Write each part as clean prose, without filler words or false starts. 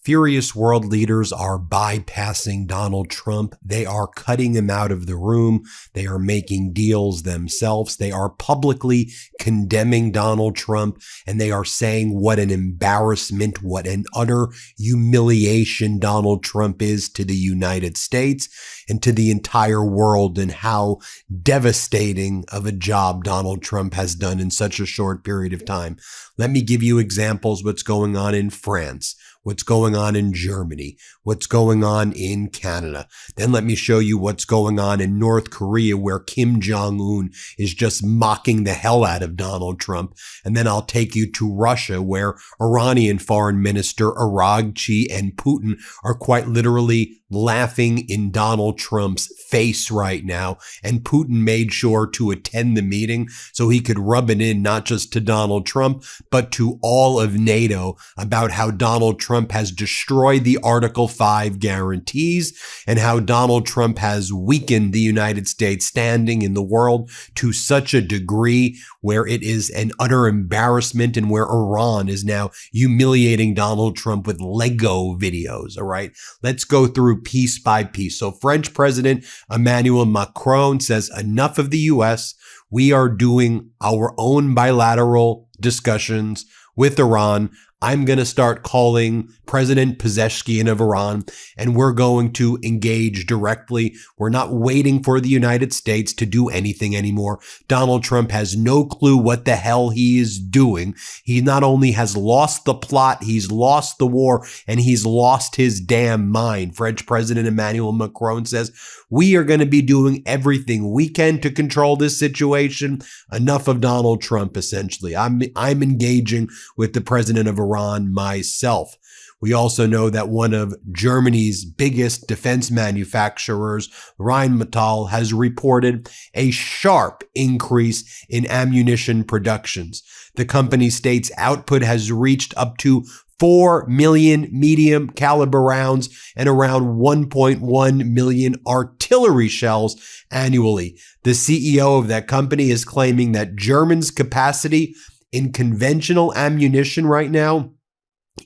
Furious world leaders are bypassing Donald Trump. They are cutting him out of the room. They are making deals themselves. They are publicly condemning Donald Trump, and they are saying what an embarrassment, what an utter humiliation Donald Trump is to the United States and to the entire world, and how devastating of a job Donald Trump has done in such a short period of time. Let me give you examples what's going on in France, what's going on in Germany, what's going on in Canada. Then let me show you what's going on in North Korea, where Kim Jong-un is just mocking the hell out of Donald Trump. And then I'll take you to Russia, where Iranian Foreign Minister Araghchi and Putin are quite literally laughing in Donald Trump's face right now. And Putin made sure to attend the meeting so he could rub it in not just to Donald Trump, but to all of NATO about how Donald Trump has destroyed the Article 5 guarantees and how Donald Trump has weakened the United States standing in the world to such a degree where it is an utter embarrassment, and where Iran is now humiliating Donald Trump with Lego videos. All right, let's go through piece by piece. So French President Emmanuel Macron says, enough of the U.S. We are doing our own bilateral discussions with Iran. I'm going to start calling President Pezeshkian of Iran, and we're going to engage directly. We're not waiting for the United States to do anything anymore. Donald Trump has no clue what the hell he is doing. He not only has lost the plot, he's lost the war, and he's lost his damn mind. French President Emmanuel Macron says, we are going to be doing everything we can to control this situation. Enough of Donald Trump, essentially. I'm engaging with the president of Iran myself. We also know that one of Germany's biggest defense manufacturers, Rheinmetall, has reported a sharp increase in ammunition productions. The company states output has reached up to 4 million medium caliber rounds and around 1.1 million artillery shells annually. The CEO of that company is claiming that Germany's capacity in conventional ammunition right now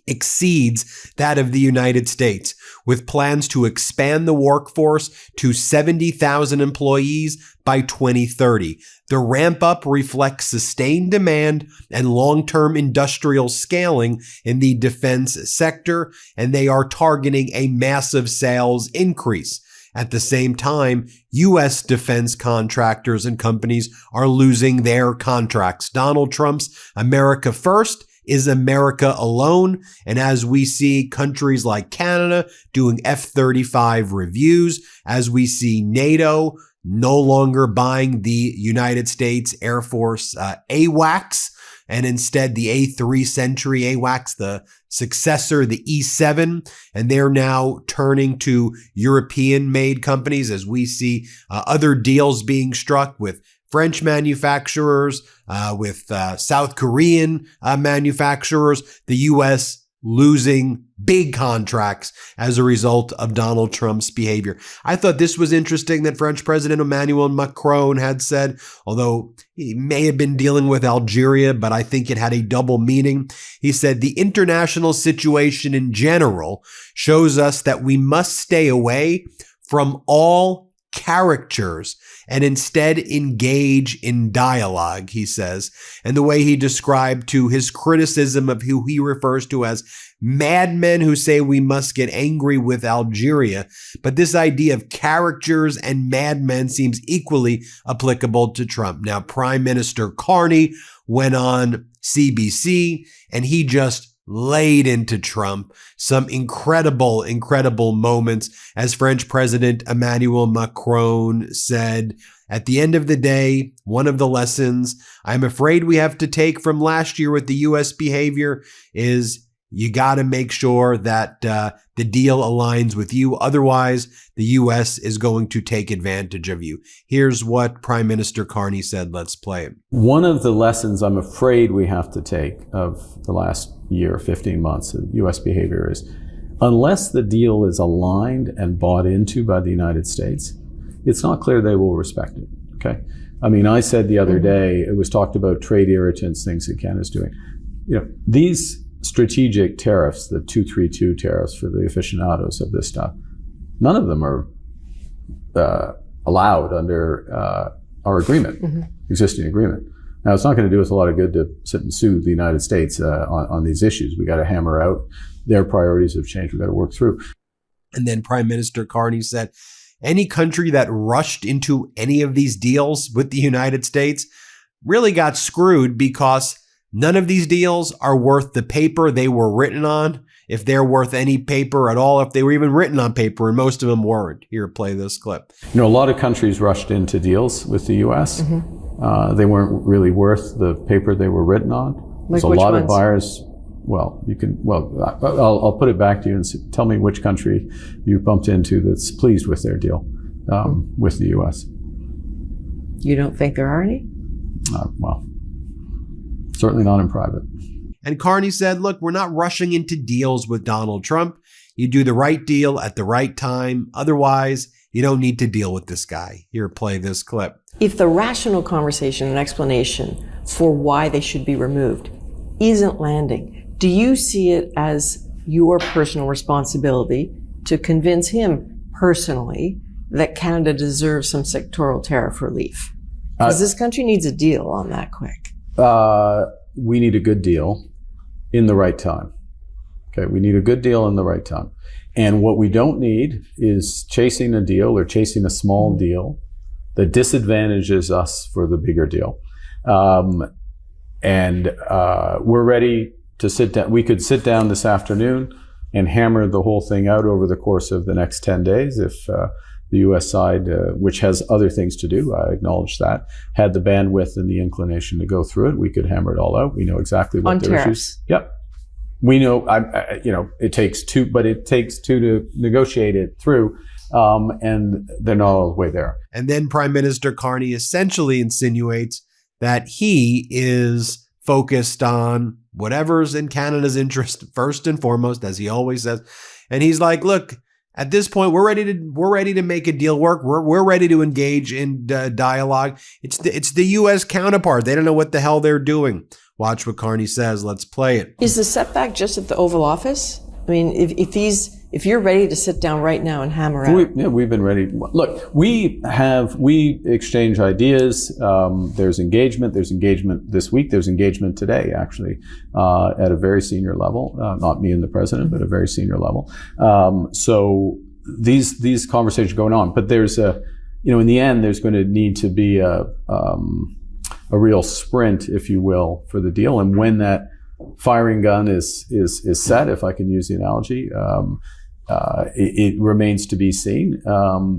exceeds that of the United States, with plans to expand the workforce to 70,000 employees by 2030. The ramp up reflects sustained demand and long-term industrial scaling in the defense sector, and they are targeting a massive sales increase. At the same time, U.S. defense contractors and companies are losing their contracts. Donald Trump's America First is America alone. And as we see countries like Canada doing F-35 reviews, as we see NATO no longer buying the United States Air Force AWACS, and instead the A3 Century AWACS, the successor, the E7, and they're now turning to European-made companies, as we see other deals being struck with French manufacturers, with South Korean manufacturers, the U.S. losing big contracts as a result of Donald Trump's behavior. I thought this was interesting that French President Emmanuel Macron had said, although he may have been dealing with Algeria, but I think it had a double meaning. He said, the international situation in general shows us that we must stay away from all caricatures and instead engage in dialogue, he says. And the way he described to his criticism of who he refers to as madmen who say we must get angry with Algeria. But this idea of caricatures and madmen seems equally applicable to Trump. Now, Prime Minister Carney went on CBC and he just laid into Trump some incredible moments, as French President Emmanuel Macron said, at the end of the day, one of the lessons I'm afraid we have to take from last year with the U.S. behavior is you got to make sure that the deal aligns with you. Otherwise, the U.S. is going to take advantage of you. Here's what Prime Minister Carney said. Let's play it. One of the lessons I'm afraid we have to take of the last year, 15 months of U.S. behavior is, unless the deal is aligned and bought into by the United States, it's not clear they will respect it. Okay. I mean, I said the other day, it was talked about trade irritants, things that Canada's doing. You know, these strategic tariffs, the 232 tariffs for the aficionados of this stuff, none of them are allowed under our agreement, existing agreement. Now, it's not going to do us a lot of good to sit and sue the United States on these issues. We got to hammer out their priorities have changed. We got to work through. And then Prime Minister Carney said, any country that rushed into any of these deals with the United States really got screwed, because none of these deals are worth the paper they were written on, if they're worth any paper at all, if they were even written on paper, and most of them weren't. Here, play this clip. A lot of countries rushed into deals with the U.S. They weren't really worth the paper they were written on. There's a lot of buyers. Well, I'll put it back to you and tell me which country you bumped into that's pleased with their deal with the U.S. You don't think there are any? Well, certainly not in private. And Carney said, look, we're not rushing into deals with Donald Trump. You do the right deal at the right time. Otherwise, you don't need to deal with this guy. Here, play this clip. If the rational conversation and explanation for why they should be removed isn't landing, do you see it as your personal responsibility to convince him personally that Canada deserves some sectoral tariff relief? Because this country needs a deal on that quick. We need a good deal in the right time. Okay, we need a good deal in the right time. And what we don't need is chasing a deal or chasing a small deal that disadvantages us for the bigger deal. We're ready to sit down. We could sit down this afternoon and hammer the whole thing out over the course of the next 10 days if the U.S. side, which has other things to do, I acknowledge that, had the bandwidth and the inclination to go through it. We could hammer it all out. We know exactly what their issues. Yep. We know, it takes two, but it takes two to negotiate it through, and they're not all the way there. And then Prime Minister Carney essentially insinuates that he is focused on whatever's in Canada's interest first and foremost, as he always says. And he's like, look, at this point, we're ready to make a deal work. We're ready to engage in dialogue. It's the U.S. counterpart. They don't know what the hell they're doing. Watch what Carney says. Let's play it. Is the setback just at the Oval Office? I mean, if you're ready to sit down right now and hammer out. We've been ready. Look, we exchange ideas. There's engagement. There's engagement this week. There's engagement today, actually, at a very senior level. Not me and the president, but a very senior level. So these conversations are going on. But there's in the end, there's going to need to be a real sprint, if you will, for the deal. And when that firing gun is set, if I can use the analogy, it remains to be seen.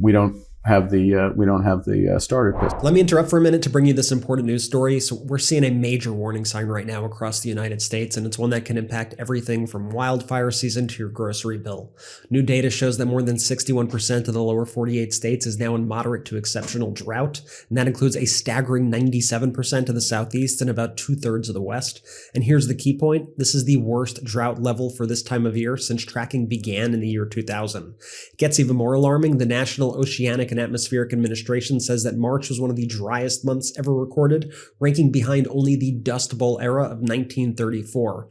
We don't have the starter pistol. Let me interrupt for a minute to bring you this important news story. So we're seeing a major warning sign right now across the United States, and it's one that can impact everything from wildfire season to your grocery bill. New data shows that more than 61% of the lower 48 states is now in moderate to exceptional drought, and that includes a staggering 97% of the Southeast and about 2/3 of the West. And here's the key point. This is the worst drought level for this time of year since tracking began in the year 2000. It gets even more alarming. The National Oceanic and Atmospheric Administration says that March was one of the driest months ever recorded, ranking behind only the Dust Bowl era of 1934.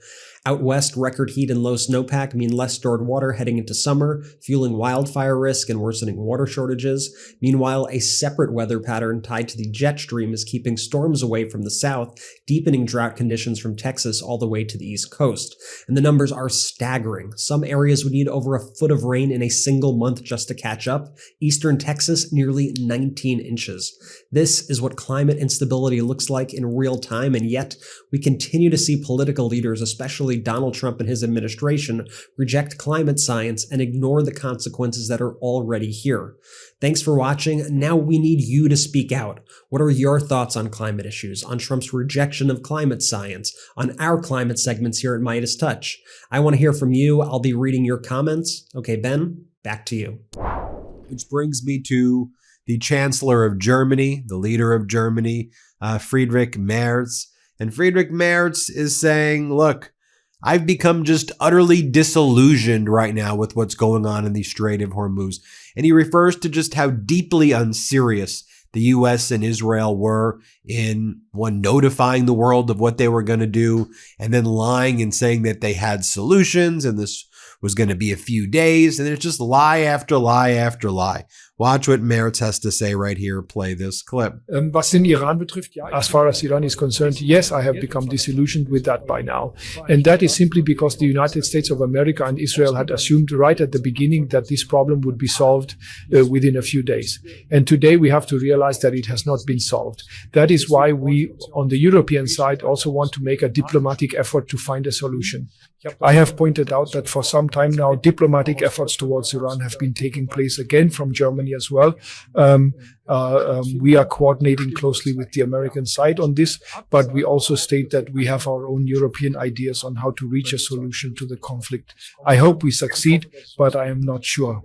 Out west, record heat and low snowpack mean less stored water heading into summer, fueling wildfire risk and worsening water shortages. Meanwhile, a separate weather pattern tied to the jet stream is keeping storms away from the south, deepening drought conditions from Texas all the way to the East Coast. And the numbers are staggering. Some areas would need over a foot of rain in a single month just to catch up. Eastern Texas, nearly 19 inches. This is what climate instability looks like in real time, and yet we continue to see political leaders, especially Donald Trump and his administration, reject climate science and ignore the consequences that are already here. Thanks for watching. Now we need you to speak out. What are your thoughts on climate issues, on Trump's rejection of climate science, on our climate segments here at MeidasTouch? I want to hear from you. I'll be reading your comments. Okay, Ben, back to you. Which brings me to the Chancellor of Germany, the leader of Germany, Friedrich Merz. And Friedrich Merz is saying, look, I've become just utterly disillusioned right now with what's going on in the Strait of Hormuz. And he refers to just how deeply unserious the U.S. and Israel were in one notifying the world of what they were going to do and then lying and saying that they had solutions and this was going to be a few days. And it's just lie after lie after lie. Watch what Merz has to say right here. Play this clip. Was den Iran betrifft, as far as Iran is concerned, yes, I have become disillusioned with that by now. And that is simply because the United States of America and Israel had assumed right at the beginning that this problem would be solved within a few days. And today we have to realize that it has not been solved. That is why we, on the European side, also want to make a diplomatic effort to find a solution. I have pointed out that for some time now, diplomatic efforts towards Iran have been taking place again from Germany as well. We are coordinating closely with the American side on this, but we also state that we have our own European ideas on how to reach a solution to the conflict. I hope we succeed, but I am not sure.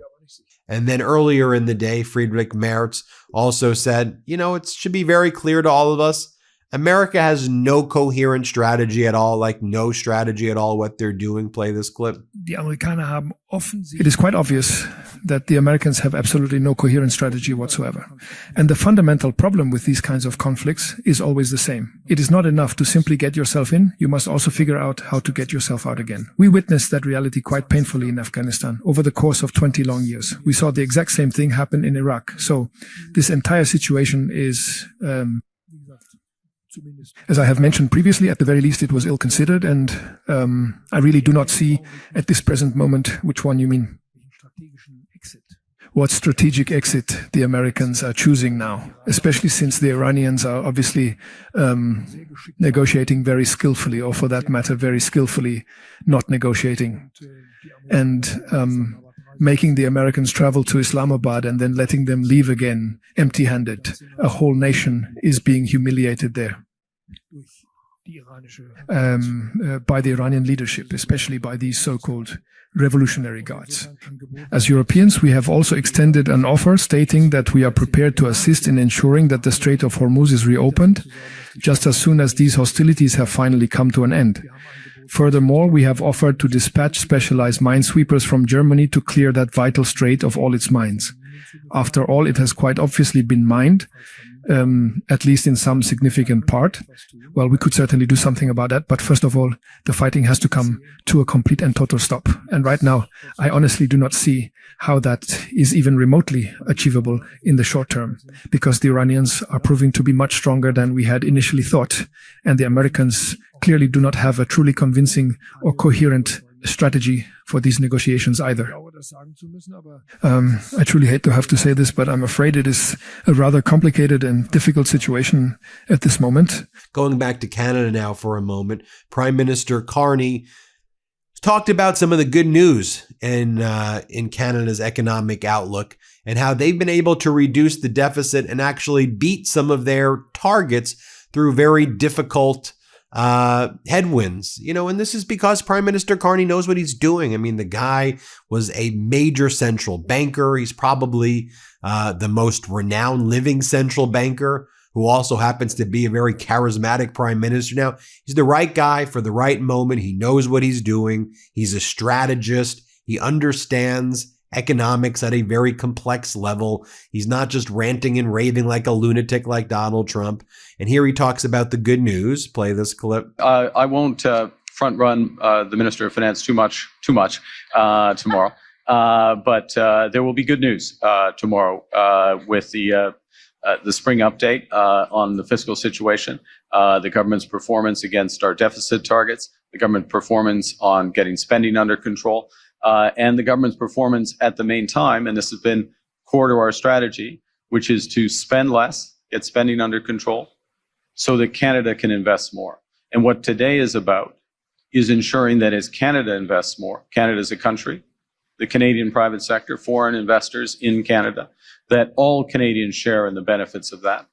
And then earlier in the day, Friedrich Merz also said, it should be very clear to all of us, America has no coherent strategy at all, like no strategy at all what they're doing. Play this clip. It is quite obvious that the Americans have absolutely no coherent strategy whatsoever. And the fundamental problem with these kinds of conflicts is always the same. It is not enough to simply get yourself in. You must also figure out how to get yourself out again. We witnessed that reality quite painfully in Afghanistan over the course of 20 long years. We saw the exact same thing happen in Iraq. So this entire situation is as I have mentioned previously, at the very least, it was ill-considered, and I really do not see at this present moment which one you mean. What strategic exit the Americans are choosing now, especially since the Iranians are obviously negotiating very skillfully, or for that matter, very skillfully not negotiating, and making the Americans travel to Islamabad and then letting them leave again empty-handed. A whole nation is being humiliated there. By the Iranian leadership, especially by these so-called revolutionary guards. As Europeans, we have also extended an offer stating that we are prepared to assist in ensuring that the Strait of Hormuz is reopened just as soon as these hostilities have finally come to an end. Furthermore, we have offered to dispatch specialized minesweepers from Germany to clear that vital strait of all its mines. After all, it has quite obviously been mined, at least in some significant part. Well, we could certainly do something about that, but first of all, the fighting has to come to a complete and total stop. And right now, I honestly do not see how that is even remotely achievable in the short term, because the Iranians are proving to be much stronger than we had initially thought, and the Americans clearly do not have a truly convincing or coherent strategy for these negotiations either. I truly hate to have to say this, but I'm afraid it is a rather complicated and difficult situation at this moment. Going back to Canada now for a moment, Prime Minister Carney talked about some of the good news in Canada's economic outlook and how they've been able to reduce the deficit and actually beat some of their targets through very difficult headwinds, and this is because Prime Minister Carney knows what he's doing. I mean, the guy was a major central banker. He's probably the most renowned living central banker who also happens to be a very charismatic prime minister. Now, he's the right guy for the right moment. He knows what he's doing. He's a strategist. He understands economics at a very complex level. He's not just ranting and raving like a lunatic like Donald Trump. And here he talks about the good news. Play this clip. I won't front run the Minister of Finance too much tomorrow, but there will be good news tomorrow with the spring update on the fiscal situation, the government's performance against our deficit targets, the government performance on getting spending under control, and the government's performance at the main time, and this has been core to our strategy, which is to spend less, get spending under control, so that Canada can invest more. And what today is about is ensuring that as Canada invests more, Canada as a country, the Canadian private sector, foreign investors in Canada, that all Canadians share in the benefits of that.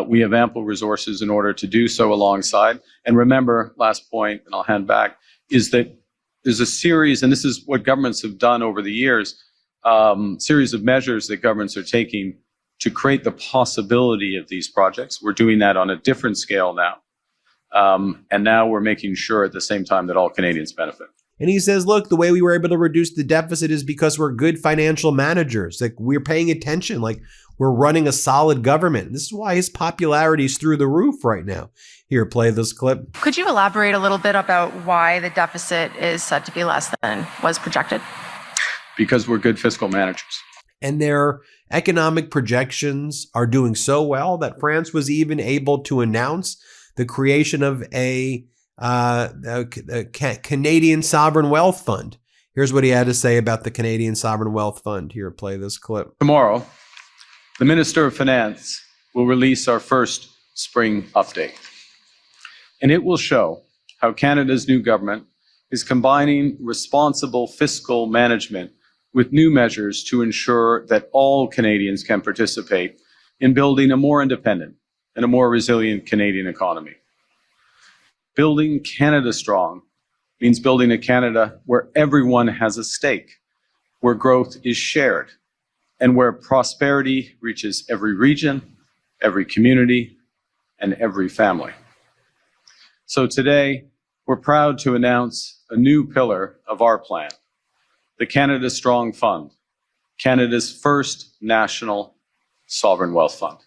We have ample resources in order to do so alongside. And remember, last point, and I'll hand back, is that there's a series, and this is what governments have done over the years, series of measures that governments are taking to create the possibility of these projects. We're doing that on a different scale now. And now we're making sure at the same time that all Canadians benefit. And he says, look, the way we were able to reduce the deficit is because we're good financial managers. Like, we're paying attention. Like, we're running a solid government. This is why his popularity is through the roof right now. Here, play this clip. Could you elaborate a little bit about why the deficit is said to be less than was projected? Because we're good fiscal managers. And their economic projections are doing so well that France was even able to announce the creation of a Canadian Sovereign Wealth Fund. Here's what he had to say about the Canadian Sovereign Wealth Fund. Here, play this clip. Tomorrow, the Minister of Finance will release our first spring update. And it will show how Canada's new government is combining responsible fiscal management with new measures to ensure that all Canadians can participate in building a more independent and a more resilient Canadian economy. Building Canada strong means building a Canada where everyone has a stake, where growth is shared, and where prosperity reaches every region, every community, and every family. So today, we're proud to announce a new pillar of our plan, the Canada Strong Fund, Canada's first national sovereign wealth fund.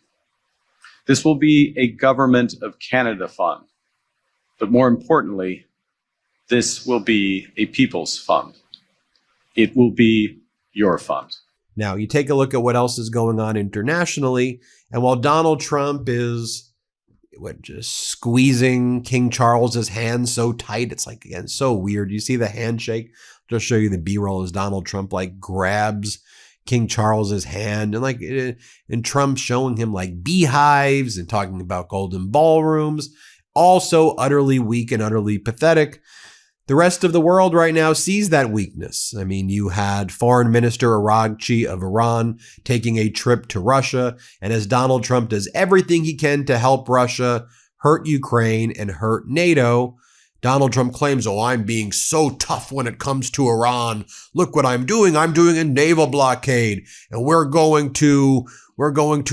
This will be a Government of Canada fund, but more importantly, this will be a people's fund. It will be your fund. Now, you take a look at what else is going on internationally, and while Donald Trump is just squeezing King Charles's hand so tight, it's like, again, so weird. You see the handshake? I'll just show you the B-roll as Donald Trump like grabs King Charles's hand, and Trump showing him like beehives and talking about golden ballrooms. Also utterly weak and utterly pathetic. The rest of the world right now sees that weakness. I mean, you had Foreign Minister Araghchi of Iran taking a trip to Russia, and as Donald Trump does everything he can to help Russia, hurt Ukraine, and hurt NATO, Donald Trump claims, oh, I'm being so tough when it comes to Iran. Look what I'm doing. I'm doing a naval blockade, and we're going to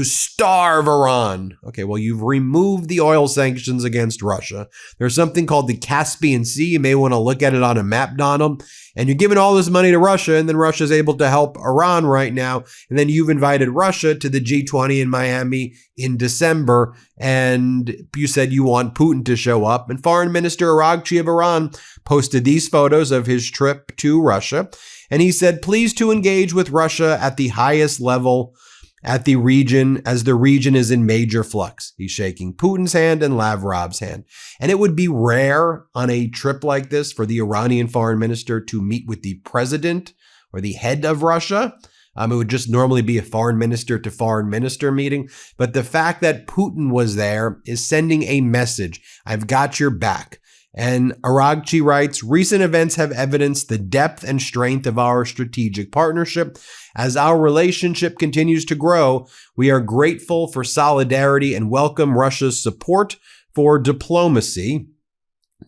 starve Iran. Okay, well, you've removed the oil sanctions against Russia. There's something called the Caspian Sea. You may want to look at it on a map, Donald. And you're giving all this money to Russia, and then Russia's able to help Iran right now. And then you've invited Russia to the G20 in Miami in December, and you said you want Putin to show up. And Foreign Minister Araghchi of Iran posted these photos of his trip to Russia. And he said, please to engage with Russia at the highest level at the region, as the region is in major flux. He's shaking Putin's hand and Lavrov's hand. And it would be rare on a trip like this for the Iranian foreign minister to meet with the president or the head of Russia. It would just normally be a foreign minister to foreign minister meeting. But the fact that Putin was there is sending a message. I've got your back. And Araghchi writes, recent events have evidenced the depth and strength of our strategic partnership. As our relationship continues to grow, we are grateful for solidarity and welcome Russia's support for diplomacy.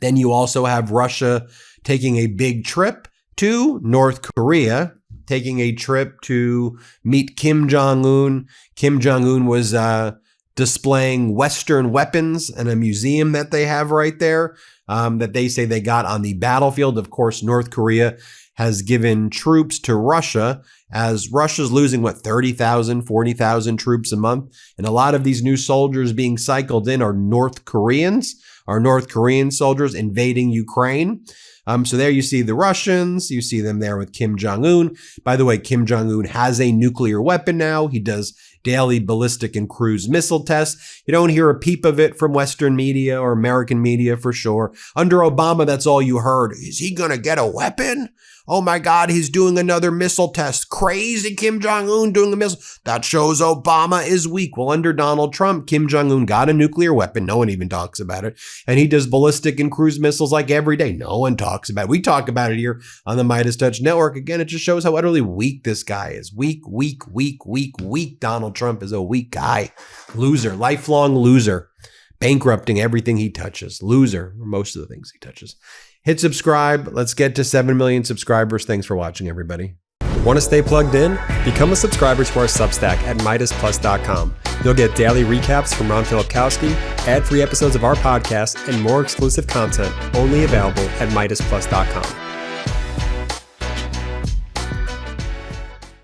Then you also have Russia taking a big trip to North Korea, taking a trip to meet Kim Jong-un. Kim Jong-un was displaying Western weapons in a museum that they have right there, that they say they got on the battlefield. Of course, North Korea has given troops to Russia, as Russia's losing, 30,000, 40,000 troops a month. And a lot of these new soldiers being cycled in are North Korean soldiers invading Ukraine. So there you see the Russians, you see them there with Kim Jong-un. By the way, Kim Jong-un has a nuclear weapon now. He does daily ballistic and cruise missile tests. You don't hear a peep of it from Western media or American media for sure. Under Obama, that's all you heard. Is he going to get a weapon? Oh my God, he's doing another missile test. Crazy Kim Jong-un doing a missile. That shows Obama is weak. Well, under Donald Trump, Kim Jong-un got a nuclear weapon. No one even talks about it. And he does ballistic and cruise missiles like every day. No one talks about it. We talk about it here on the MeidasTouch Network. Again, it just shows how utterly weak this guy is. Weak. Donald Trump is a weak guy. Loser, lifelong loser. Bankrupting everything he touches. Loser, or most of the things he touches. Hit subscribe. Let's get to 7 million subscribers. Thanks for watching, everybody. Want to stay plugged in? Become a subscriber to our Substack at MeidasPlus.com. You'll get daily recaps from Ron Filipkowski, ad-free episodes of our podcast, and more exclusive content only available at MeidasPlus.com.